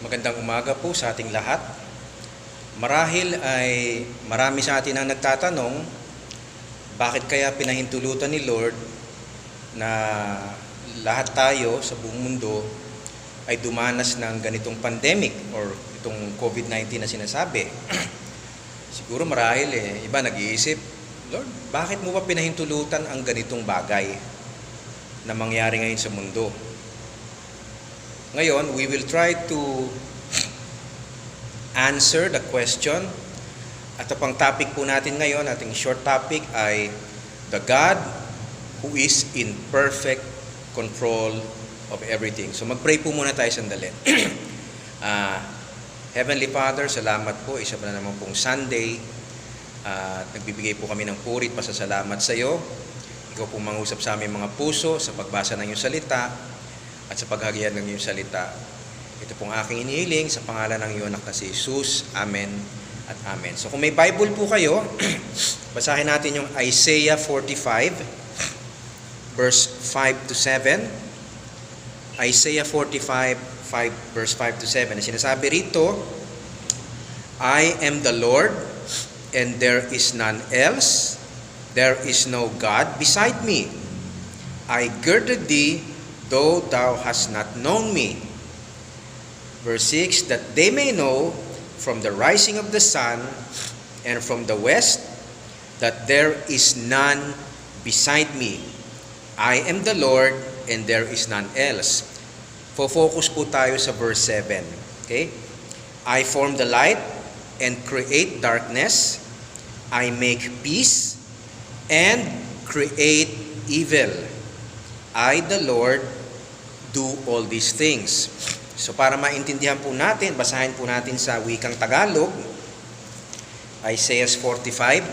Magandang umaga po sa ating lahat. Marahil ay marami sa atin ang nagtatanong, bakit kaya pinahintulutan ni Lord na lahat tayo sa buong mundo ay dumanas ng ganitong pandemic or itong COVID-19 na sinasabi. Siguro marahil iba nag-iisip, Lord, bakit mo ba pinahintulutan ang ganitong bagay na mangyari ngayon sa mundo? Ngayon, we will try to answer the question. At ang topic po natin ngayon, ating short topic ay the God who is in perfect control of everything. So mag-pray po muna tayo sandali. Heavenly Father, salamat po. Isa pa na naman pong Sunday. Nagbibigay po kami ng puri at pasasalamat sa iyo. Ikaw pong mangusap sa aming mga puso sa pagbasa ng iyong salita at sa paghahayag ng iyong salita. Ito pong aking inihiling sa pangalan ng iyong anak na si Jesus. Amen at amen. So kung may Bible po kayo, basahin natin yung Isaiah 45 verse 5 to 7. Isaiah 45 verse 5 to 7. Sinasabi rito, I am the Lord and there is none else. There is no God beside me. I girded thee, though thou hast not known me. Verse 6, that they may know from the rising of the sun and from the west that there is none beside me. I am the Lord and there is none else. Focus po tayo sa verse 7. Okay? I form the light and create darkness. I make peace and create evil. I, the Lord, do all these things. So para maintindihan po natin, basahin po natin sa wikang Tagalog, Isaiah 45.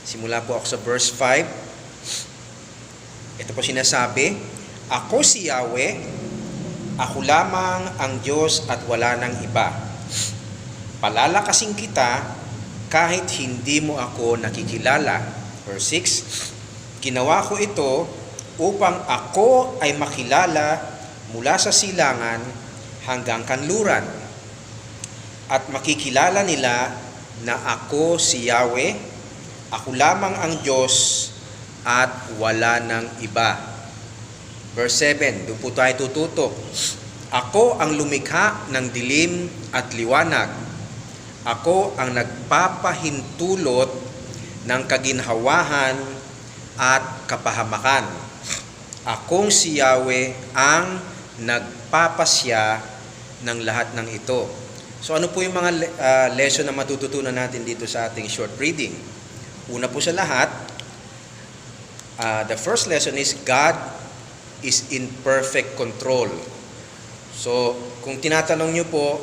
Simula po ako sa verse 5. Ito po sinasabi, ako si Yahweh, ako lamang ang Diyos at wala nang iba. Palalakasin kita kahit hindi mo ako nakikilala. Verse 6, ginawa ko ito upang ako ay makilala mula sa silangan hanggang kanluran. At makikilala nila na ako si Yahweh, ako lamang ang Diyos at wala nang iba. Verse 7, doon po tayo tututok. Ako ang lumikha ng dilim at liwanag. Ako ang nagpapahintulot ng kaginhawahan at kapahamakan. Akong si Yahweh ang nagpapasya ng lahat ng ito. So ano po yung mga lesson na matututunan natin dito sa ating short reading? Una po sa lahat, the first lesson is God is in perfect control. So kung tinatanong nyo po,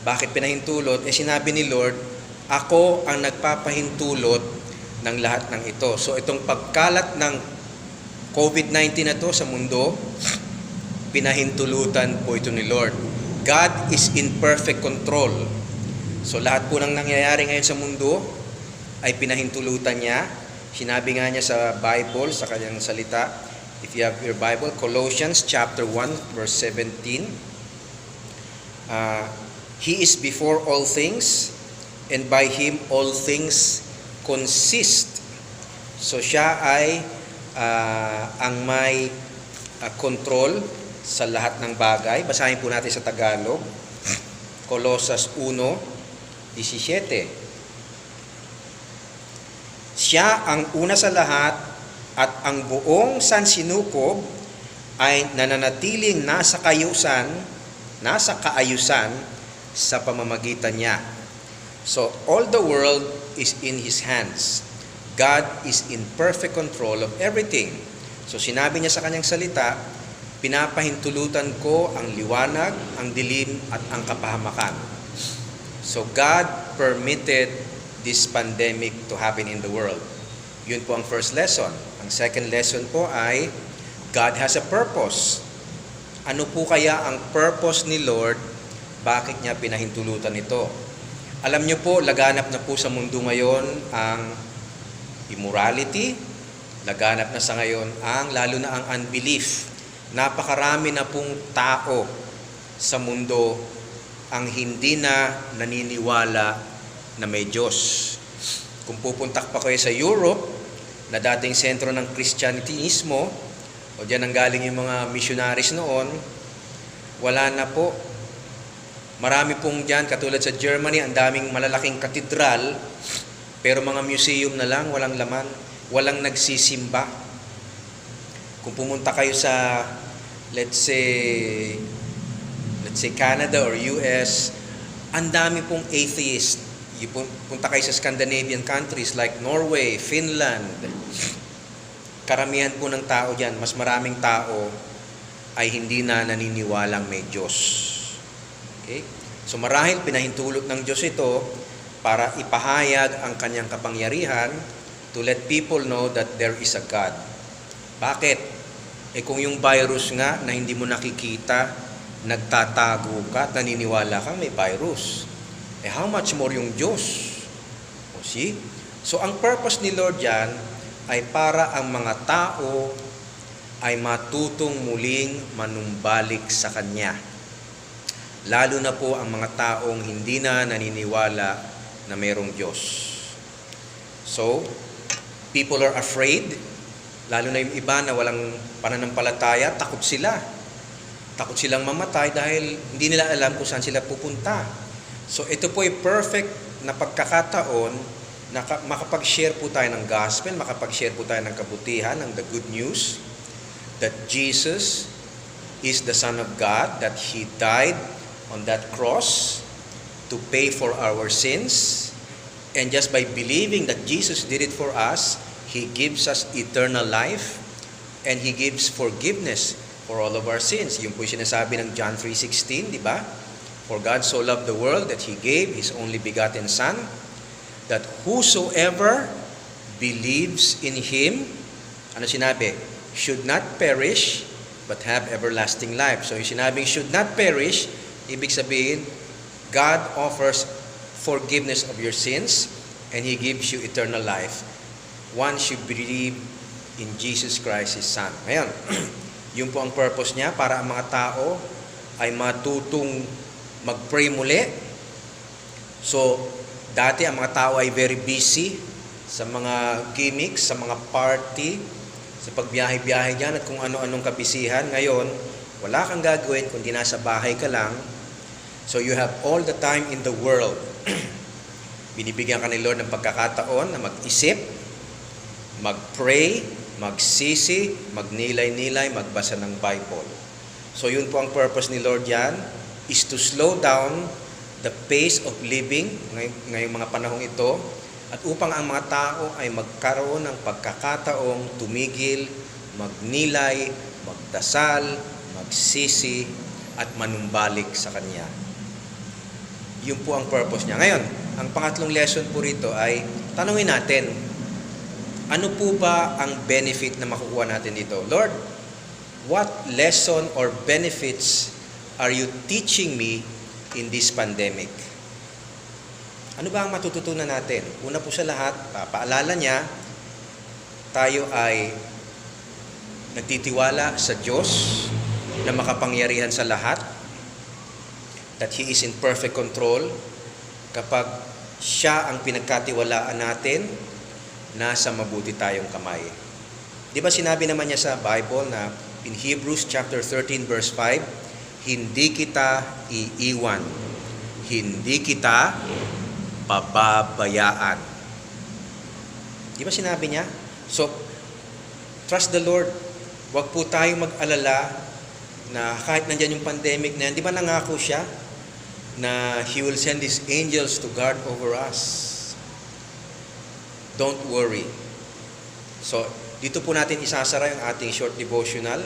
bakit pinahintulot? Sinabi ni Lord, ako ang nagpapahintulot ng lahat ng ito. So itong pagkalat ng COVID-19 na to sa mundo, pinahintulutan po ito ni Lord. God is in perfect control. So lahat po ng nangyayari ngayon sa mundo ay pinahintulutan niya. Sinabi nga niya sa Bible, sa kanyang salita, if you have your Bible, Colossians chapter 1 verse 17, He is before all things, and by Him all things consist. So siya ay ang may control sa lahat ng bagay. Basahin po natin sa Tagalog, Colosas 1:17. Siya ang una sa lahat at ang buong sansinukob ay nananatiling nasa kaayusan sa pamamagitan niya. So all the world is in His hands. God is in perfect control of everything. So sinabi niya sa kanyang salita, pinapahintulutan ko ang liwanag, ang dilim at ang kapahamakan. So God permitted this pandemic to happen in the world. Yun po ang first lesson. Ang second lesson po ay God has a purpose. Ano po kaya ang purpose ni Lord? Bakit niya pinahintulutan ito? Alam niyo po, laganap na po sa mundo ngayon ang immorality, laganap na sa ngayon lalo na ang unbelief. Napakarami na pong tao sa mundo ang hindi na naniniwala na may Diyos. Kung pupunta pa kayo sa Europe, na dating sentro ng Kristyanismo, o diyan ang galing yung mga missionaries noon, wala na po. Marami pong diyan, katulad sa Germany, ang daming malalaking katedral, pero mga museum na lang, walang laman, walang nagsisimba. Kung pumunta kayo sa, let's say Canada or US, ang dami pong atheist. Punta kayo sa Scandinavian countries like Norway, Finland. Karamihan po ng tao diyan, mas maraming tao ay hindi na naniniwalang may Diyos. Okay? So marahil pinahintulot ng Diyos ito para ipahayag ang kanyang kapangyarihan to let people know that there is a God. Bakit? Kung yung virus nga na hindi mo nakikita, nagtatago ka at naniniwala kang may virus, how much more yung Diyos? See? So ang purpose ni Lord yan ay para ang mga tao ay matutong muling manumbalik sa Kanya. Lalo na po ang mga taong hindi na naniniwala na mayroong Diyos. So, people are afraid, lalo na yung iba na walang pananampalataya, takot sila. Takot silang mamatay dahil hindi nila alam kung saan sila pupunta. So ito po ay perfect na pagkakataon na makapag-share po tayo ng gospel, makapag-share po tayo ng kabutihan, ng the good news, that Jesus is the Son of God, that He died on that cross to pay for our sins, and just by believing that Jesus did it for us, He gives us eternal life, and He gives forgiveness for all of our sins. Yung po yung sinasabi ng John 3:16, di ba? For God so loved the world that He gave His only begotten Son, that whosoever believes in Him, ano sinabi? Should not perish, but have everlasting life. So yung sinabing should not perish, ibig sabihin, God offers forgiveness of your sins, and He gives you eternal life once you believe in Jesus Christ, His Son. Ngayon, yun po ang purpose niya, para ang mga tao ay matutong mag-pray muli. So, dati ang mga tao ay very busy sa mga gimmicks, sa mga party, sa pagbiyahe-biyahe dyan at kung ano-anong kabisihan. Ngayon, wala kang gagawin kundi nasa bahay ka lang. So, you have all the time in the world. Binibigyan ka ni Lord ng pagkakataon na mag-isip, mag-pray, magsisi, magnilay-nilay, magbasa ng Bible. So, yun po ang purpose ni Lord yan, is to slow down the pace of living ngayong mga panahong ito, at upang ang mga tao ay magkaroon ng pagkakataong tumigil, magnilay, magdasal, magsisi, at manumbalik sa Kanya. Yun po ang purpose niya. Ngayon, ang pangatlong lesson po rito ay tanungin natin, ano po ba ang benefit na makukuha natin dito? Lord, what lesson or benefits are you teaching me in this pandemic? Ano ba ang matututunan natin? Una po sa lahat, paalala niya, tayo ay nagtitiwala sa Diyos na makapangyarihan sa lahat, that He is in perfect control. Kapag Siya ang pinagkatiwalaan natin, nasa mabuti tayong kamay. Di ba sinabi naman niya sa Bible na in Hebrews chapter 13 verse 5, hindi kita iiwan, hindi kita pababayaan. Di ba sinabi niya? So, trust the Lord. Huwag po tayong mag-alala na kahit nandyan yung pandemic na yan, di ba nangako Siya na He will send His angels to guard over us? Don't worry. So, dito po natin isasara yung ating short devotional.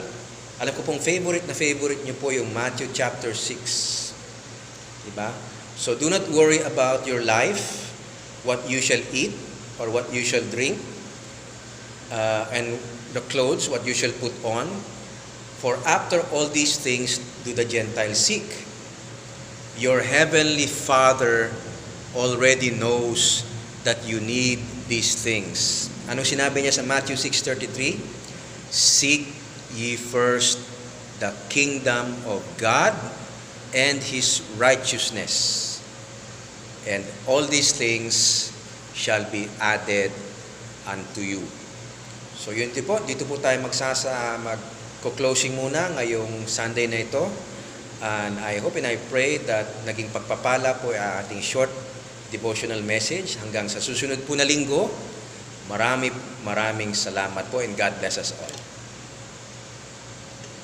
Alam ko pong favorite niyo po yung Matthew chapter 6. Diba? So, do not worry about your life, what you shall eat, or what you shall drink, and the clothes, what you shall put on. For after all these things do the Gentiles seek. Your heavenly Father already knows that you need these things. Anong sinabi niya sa Matthew 6:33? Seek ye first the kingdom of God and His righteousness. And all these things shall be added unto you. So yun dito po tayo magko-closing muna ngayong Sunday na ito. And I hope and I pray that naging pagpapala po ang ating short devotional message. Hanggang sa susunod po na linggo, maraming salamat po and God bless us all.